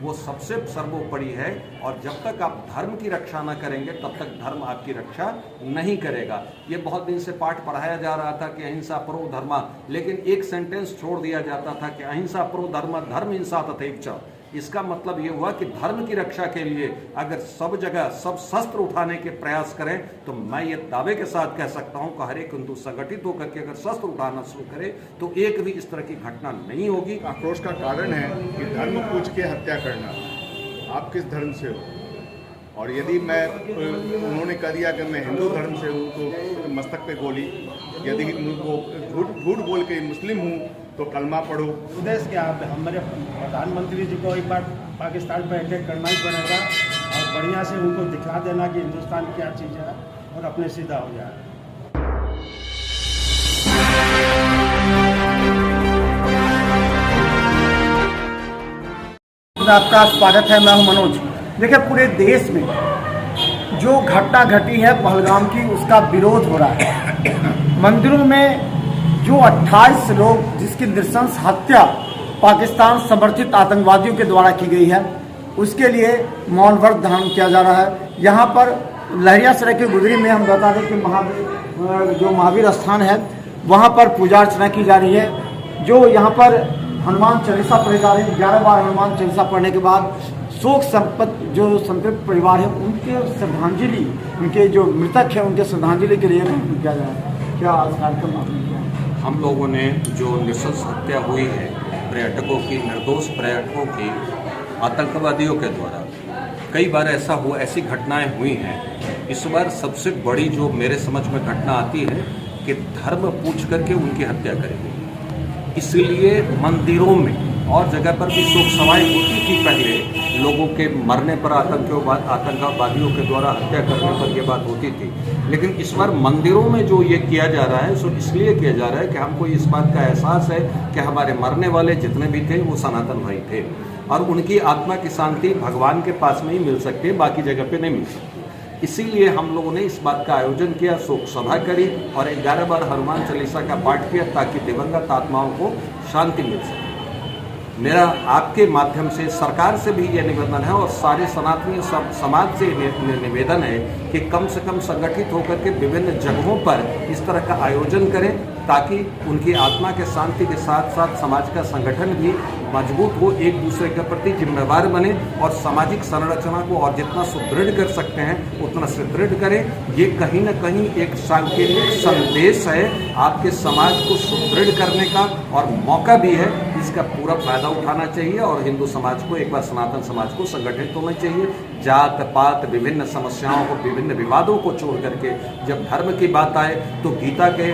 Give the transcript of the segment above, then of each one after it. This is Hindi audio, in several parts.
वो सबसे सर्वोपरि है। और जब तक आप धर्म की रक्षा न करेंगे तब तक धर्म आपकी रक्षा नहीं करेगा। ये बहुत दिन से पाठ पढ़ाया जा रहा था कि अहिंसा परो धर्मा, लेकिन एक सेंटेंस छोड़ दिया जाता था कि अहिंसा परो धर्म धर्म हिंसा तथैव च। इसका मतलब ये हुआ कि धर्म की रक्षा के लिए अगर सब जगह सब शस्त्र उठाने के प्रयास करें तो मैं ये दावे के साथ कह सकता हूं कि हर एक हिंदू संगठित होकर के अगर शस्त्र उठाना शुरू करे तो एक भी इस तरह की घटना नहीं होगी। आक्रोश का कारण है कि धर्म पूछ के हत्या करना। आप किस धर्म से हो? और यदि उन्होंने कह दिया कि मैं हिंदू धर्म से हूँ तो मस्तक पे गोली, यदि वो झूठ बोल के मुस्लिम हूँ तो कलमा पढ़ो। उद्देश्य क्या है? हमारे प्रधानमंत्री जी को एक बार पाकिस्तान पर अटैक करना ही पड़ेगा और बढ़िया से उनको दिखा देना कि हिंदुस्तान क्या चीज़ है और अपने सीधा हो जाए। आपका स्वागत है। मैं हूं मनोज। देखिए, पूरे देश में जो घटना घटी है पहलगाम की, उसका विरोध हो रहा है। मंदिरों में जो 28 लोग जिसकी नृशंस हत्या पाकिस्तान समर्थित आतंकवादियों के द्वारा की गई है, उसके लिए मौन व्रत धारण किया जा रहा है। यहाँ पर लहरियासराय के गुदरी में हम बता दें कि जो महावीर स्थान है वहाँ पर पूजा अर्चना की जा रही है। जो यहाँ पर हनुमान चालीसा पढ़े जा रहे हैं। 11 बार हनुमान चालीसा पढ़ने के बाद शोक संपन्न जो संतृप्त परिवार है उनके श्रद्धांजलि, उनके जो मृतक है उनके श्रद्धांजलि के लिए किया जा रहा है। क्या कार्यक्रम आपने किया? हम लोगों ने जो नृशंस हत्या हुई है पर्यटकों की, निर्दोष पर्यटकों की आतंकवादियों के द्वारा, कई बार ऐसा हुआ, ऐसी घटनाएं हुई हैं। इस बार सबसे बड़ी जो मेरे समझ में घटना आती है कि धर्म पूछ करके उनकी हत्या करेंगे। इसलिए मंदिरों में और जगह पर भी शोक सभाएं होती थी पहले, लोगों के मरने पर आतंकवादियों के द्वारा हत्या करने पर यह बात होती थी। लेकिन इस बार मंदिरों में जो ये किया जा रहा है सो इसलिए किया जा रहा है कि हमको इस बात का एहसास है कि हमारे मरने वाले जितने भी थे वो सनातन भाई थे और उनकी आत्मा की शांति भगवान के पास में ही मिल सकती है, बाकी जगह पे नहीं मिल सकती। इसीलिए हम लोगों ने इस बात का आयोजन किया, शोक सभा करी और 11 बार हनुमान चालीसा का पाठ किया ताकि दिवंगत आत्माओं को शांति मिल सके। मेरा आपके माध्यम से सरकार से भी यह निवेदन है और सारे सनातनी समाज से निवेदन है कि कम से कम संगठित होकर के विभिन्न जगहों पर इस तरह का आयोजन करें ताकि उनकी आत्मा के शांति के साथ साथ समाज का संगठन भी मजबूत हो, एक दूसरे के प्रति जिम्मेवार बने और सामाजिक संरचना को और जितना सुदृढ़ कर सकते हैं उतना सुदृढ़ करें। ये कहीं न कहीं एक सांकेतिक संदेश है आपके समाज को सुदृढ़ करने का और मौका भी है। इसका पूरा फायदा उठाना चाहिए और हिंदू समाज को, एक बार सनातन समाज को संगठित होना चाहिए। जात पात विभिन्न समस्याओं को, विभिन्न विवादों को छोड़ करके जब धर्म की बात आए तो गीता के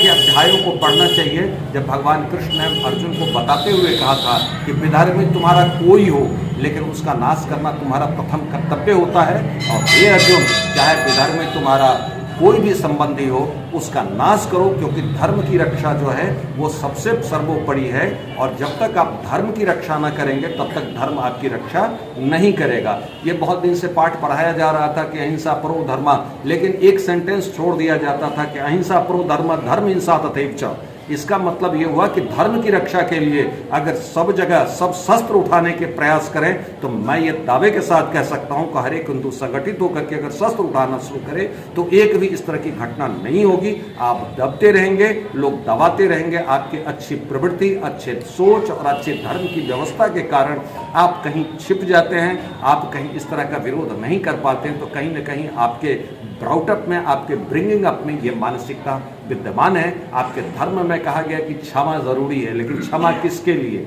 अध्यायों को पढ़ना चाहिए। जब भगवान कृष्ण ने अर्जुन को बताते हुए कहा था कि विदर्भ में तुम्हारा कोई हो लेकिन उसका नाश करना तुम्हारा प्रथम कर्तव्य होता है, और हे अर्जुन, चाहे विदर्भ में तुम्हारा कोई भी संबंधी हो उसका नाश करो, क्योंकि धर्म की रक्षा जो है वो सबसे सर्वोपरि है। और जब तक आप धर्म की रक्षा न करेंगे तब तक धर्म आपकी रक्षा नहीं करेगा। ये बहुत दिन से पाठ पढ़ाया जा रहा था कि अहिंसा परो धर्मा, लेकिन एक सेंटेंस छोड़ दिया जाता था कि अहिंसा परो धर्म धर्म हिंसा तथैव च। इसका मतलब ये हुआ कि धर्म की रक्षा के लिए अगर सब जगह सब शस्त्र उठाने के प्रयास करें तो मैं ये दावे के साथ कह सकता हूं कि हर एक हिंदू संगठित होकर के अगर शस्त्र उठाना शुरू करे तो एक भी इस तरह की घटना नहीं होगी। आप दबते रहेंगे, लोग दबाते रहेंगे। आपकी अच्छी प्रवृत्ति, अच्छे सोच और अच्छे धर्म की व्यवस्था के कारण आप कहीं छिप जाते हैं, आप कहीं इस तरह का विरोध नहीं कर पाते हैं, तो कहीं ना कहीं आपके ब्राउटअप में, आपके ब्रिंगिंग अप में ये मानसिकता विद्यमान है। आपके धर्म में कहा गया कि क्षमा जरूरी है, लेकिन क्षमा किसके लिए?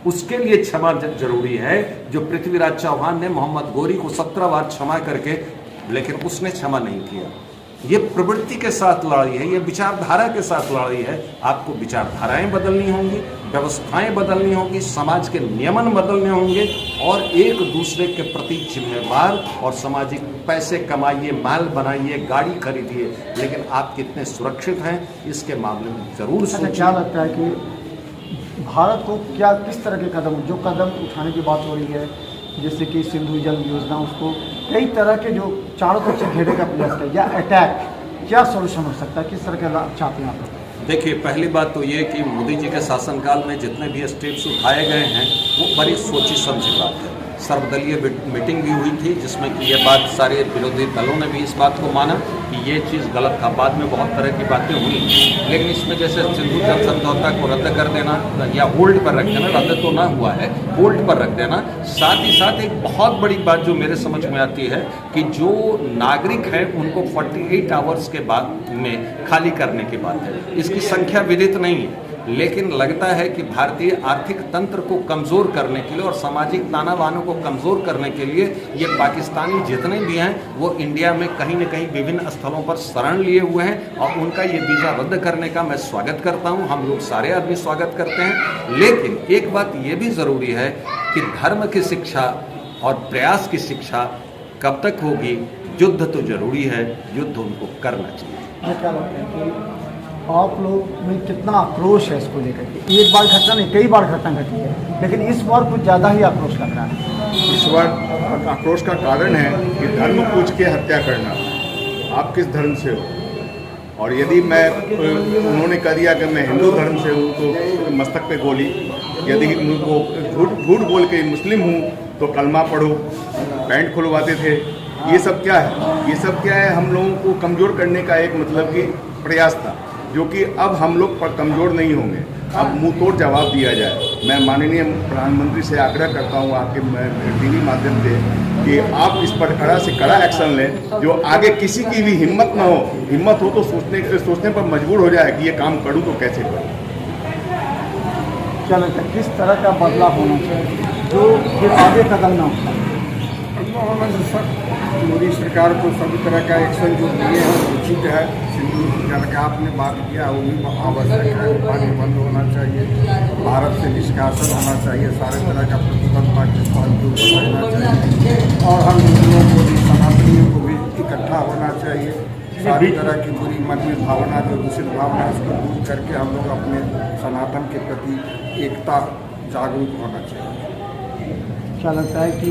उसके लिए क्षमा जरूरी है जो पृथ्वीराज चौहान ने मोहम्मद गोरी को 17 बार क्षमा करके, लेकिन उसने क्षमा नहीं किया। ये प्रवृत्ति के साथ लड़ाई है, ये विचारधारा के साथ लड़ाई है। आपको विचारधाराएं बदलनी होंगी, व्यवस्थाएं बदलनी होंगी, समाज के नियमन बदलने होंगे और एक दूसरे के प्रति जिम्मेवार और सामाजिक पैसे कमाइए, माल बनाइए, गाड़ी खरीदिए, लेकिन आप कितने सुरक्षित हैं इसके मामले में जरूर सोचिए। क्या लगता है कि भारत को क्या किस तरह के कदम उठाने की बात हो रही है, जैसे कि सिंधु जल योजना, उसको कई तरह के जो चारों तरफ से घेरे का प्रयास किया या अटैक, क्या सोल्यूशन हो सकता है, किस तरह के चाहते हैं आप? देखिए, पहली बात तो ये कि मोदी जी के शासनकाल में जितने भी स्टेप्स उठाए गए हैं वो बड़ी सोची समझी बात है। सर्वदलीय मीटिंग भी हुई थी जिसमें कि ये बात सारे विरोधी दलों ने भी इस बात को माना कि ये चीज़ गलत था। बाद में बहुत तरह की बातें हुई, लेकिन इसमें जैसे सिंधु जल समझौता को रद्द कर देना या होल्ड पर रख देना, रद्द तो ना हुआ है, होल्ड पर रख देना। साथ ही साथ एक बहुत बड़ी बात जो मेरे समझ में आती है कि जो नागरिक है उनको 48 आवर्स के बाद में खाली करने की बात है। इसकी संख्या विदित नहीं है, लेकिन लगता है कि भारतीय आर्थिक तंत्र को कमज़ोर करने के लिए और सामाजिक ताना बानों को कमज़ोर करने के लिए ये पाकिस्तानी जितने भी हैं वो इंडिया में कहीं न कहीं विभिन्न स्थलों पर शरण लिए हुए हैं और उनका ये वीज़ा रद्द करने का मैं स्वागत करता हूं। हम लोग सारे आदमी स्वागत करते हैं, लेकिन एक बात ये भी ज़रूरी है कि धर्म की शिक्षा और प्रयास की शिक्षा कब तक होगी। युद्ध तो ज़रूरी है, युद्ध उनको करना चाहिए। क्या लगता है कि आप लोग में कितना आक्रोश है इसको लेकर के? एक बार घटना नहीं, कई बार घटना घटी है, लेकिन इस बार कुछ ज़्यादा ही आक्रोश लग रहा है। इस बार आक्रोश का कारण है कि धर्म पूछ के हत्या करना। आप किस धर्म से हो? और यदि उन्होंने कह दिया कि मैं हिंदू धर्म से हूँ तो मस्तक पे गोली। यदि उनको झूठ बोल के मुस्लिम हूँ तो कलमा पढ़ो, पैंट खुलवाते थे। ये सब क्या है? ये सब क्या है? हम लोगों को कमज़ोर करने का एक मतलब कि प्रयास था, जो कि अब हम लोग पर कमज़ोर नहीं होंगे। अब मुंह तोड़ जवाब दिया जाए। मैं माननीय प्रधानमंत्री से आग्रह करता हूं आपके टीवी माध्यम से कि आप इस पर कड़ा से कड़ा एक्शन लें, जो आगे किसी की भी हिम्मत ना हो। हिम्मत हो तो सोचने पर मजबूर हो जाए कि ये काम करूं तो कैसे करूं। क्या लगता है किस तरह का बदलाव होना चाहिए जो फिर आगे कदम ना उठाए? मोदी सरकार को सभी तरह का एक्शन जो दिए हैं उचित है। सिंधु जल का आपने बात किया, वो भी आवश्यक है। पानी बंद होना चाहिए, भारत से निष्कासन होना चाहिए, सारे तरह का प्रतिबंध पाकिस्तान के ऊपर होना चाहिए, और हम हिंदुओं को भी, सनातनियों को भी इकट्ठा होना चाहिए। सारी तरह की बुरी मन में भावना, जो दूषित भावना है, उसको दूर करके हम लोग अपने सनातन के प्रति एकता जागरूक होना चाहिए। क्या लगता है कि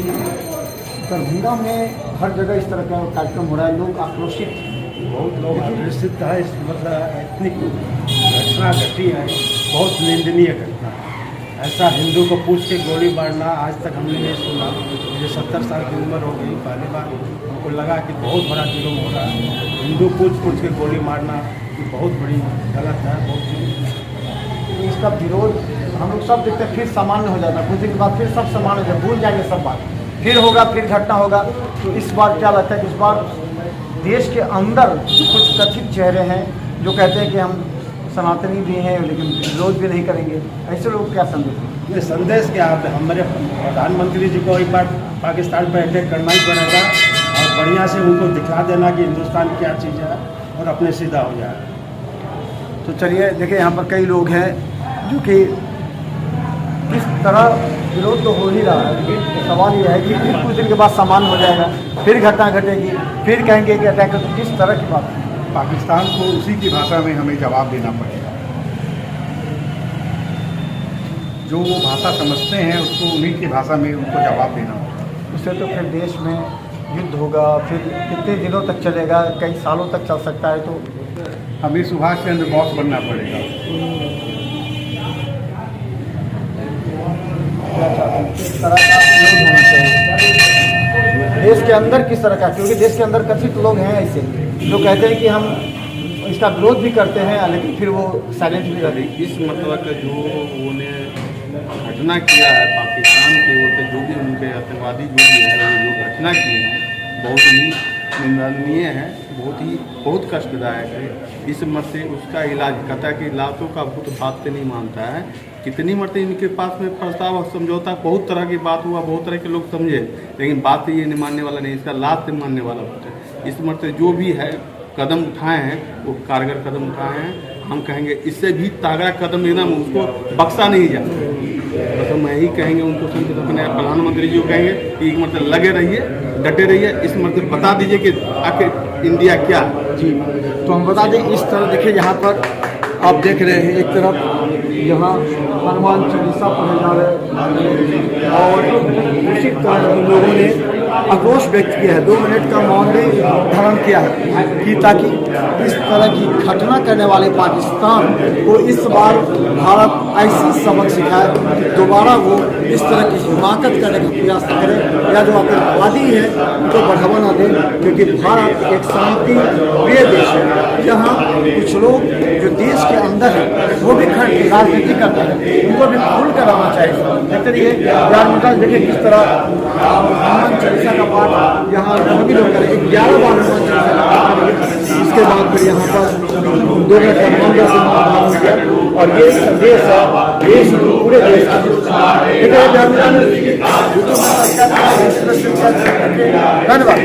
दरभंगा में हर जगह इस तरह का कार्यक्रम हो रहा है, लोग आक्रोशित, बहुत लोग आक्रोशित है। इस मतलब एथनिक घटना घटी है, बहुत निंदनीय घटना। ऐसा हिंदू को पूछ के गोली मारना आज तक हमने नहीं सुना। मुझे 70 साल की उम्र हो गई, पहली बार हमको लगा कि बहुत बड़ा जुल्म हो रहा है। हिंदू पूछ के गोली मारना ये बहुत बड़ी गलत है। बहुत इसका विरोध हम लोग सब देखते हैं, फिर सामान्य हो जाता है, कुछ दिन के बाद फिर सब सामान्य हो जाए, भूल जाएंगे सब बात, फिर होगा, फिर घटना होगा। तो इस बार क्या लगता है कि इस बार देश के अंदर जो कुछ कथित चेहरे हैं जो कहते हैं कि हम सनातनी भी हैं लेकिन विरोध भी नहीं करेंगे, ऐसे लोग क्या संदेश दें? ये संदेश क्या है? हमारे प्रधानमंत्री जी को एक बार पाकिस्तान पर अटैक करना ही पड़ेगा और बढ़िया से उनको दिखला देना कि हिंदुस्तान क्या चीज़ है और अपने सीधा हो जाए। तो चलिए देखिए, यहाँ पर कई लोग हैं जो कि किस तरह विरोध तो हो ही रहा है। सवाल यह है कि फिर कुछ दिन के बाद सामान्य हो जाएगा, फिर घटना घटेगी, फिर कहेंगे कि अटैक है। तो किस तरह की बात है? पाकिस्तान को उसी की भाषा में हमें जवाब देना पड़ेगा। जो वो भाषा समझते हैं उसको उन्हीं की भाषा में उनको जवाब देना होगा। उससे तो फिर देश में युद्ध होगा, फिर कितने दिनों तक चलेगा, कई सालों तक चल सकता है। तो हमें सुभाष चंद्र बोस बनना पड़ेगा। किस तरह का विरोध होना चाहिए देश के अंदर, किस तरह का? क्योंकि देश के अंदर कथित लोग हैं ऐसे जो कहते हैं कि हम इसका विरोध भी करते हैं लेकिन फिर वो साइलेंट भी रहते हैं। इस मतलब का जो उन्होंने घटना किया है पाकिस्तान के ओर से, जो भी उनके आतंकवादी जो भी है वो जो घटना की है बहुत ही निंदनीय है, बहुत कष्टदायक है। इस मत से उसका इलाज कहता है कि लातों का भूत बात से नहीं मानता है। कितनी मरते इनके पास में प्रस्ताव और समझौता, बहुत तरह की बात हुआ, बहुत तरह के लोग समझे, लेकिन बात ये नहीं मानने वाला नहीं, इसका लाभ से मानने वाला होता है। इस मत से जो भी है कदम उठाए हैं वो कारगर कदम उठाए हैं। हम कहेंगे इससे भी तगड़ा कदम लेना, उसको बख्शा नहीं जाता। बस हम यही कहेंगे उनको, अपने प्रधानमंत्री जी को कहेंगे कि मतलब लगे रहिए, डटे रहिए, इस मतलब बता दीजिए कि आखिर इंडिया क्या है। जी, तो हम बता दें इस तरह देखिए, यहाँ पर आप देख रहे हैं एक तरफ यहाँ हनुमान चालीसा पढ़े जा रहे हैं और उसी तरह लोगों ने आक्रोश व्यक्त किया है, 2 मिनट का मौन भी धारण किया है कि ताकि इस तरह की घटना करने वाले पाकिस्तान को इस बार भारत ऐसी सबक सिखाए कि दोबारा वो इस तरह की हिमाकत करने का प्रयास करे या जो आतंकवादी है उनको बढ़ावा न दे, क्योंकि भारत एक शांति प्रिय देश है जहाँ कुछ लोग जो देश के अंदर है वो भी राजनीति करते हैं, उनको भी खुल कर आना चाहिए। देखते रहिए यार मुद्दा, देखिए किस तरह हनुमान चालीसा का पाठ यहाँ सभी लोग करेंगे, 11 बार हनुमान चालीसा का पाठ करेंगे। इसके बाद फिर यहाँ पर 2 मिनट का मौन धारण किया और ये संदेश है देश पूरे देश का। धन्यवाद।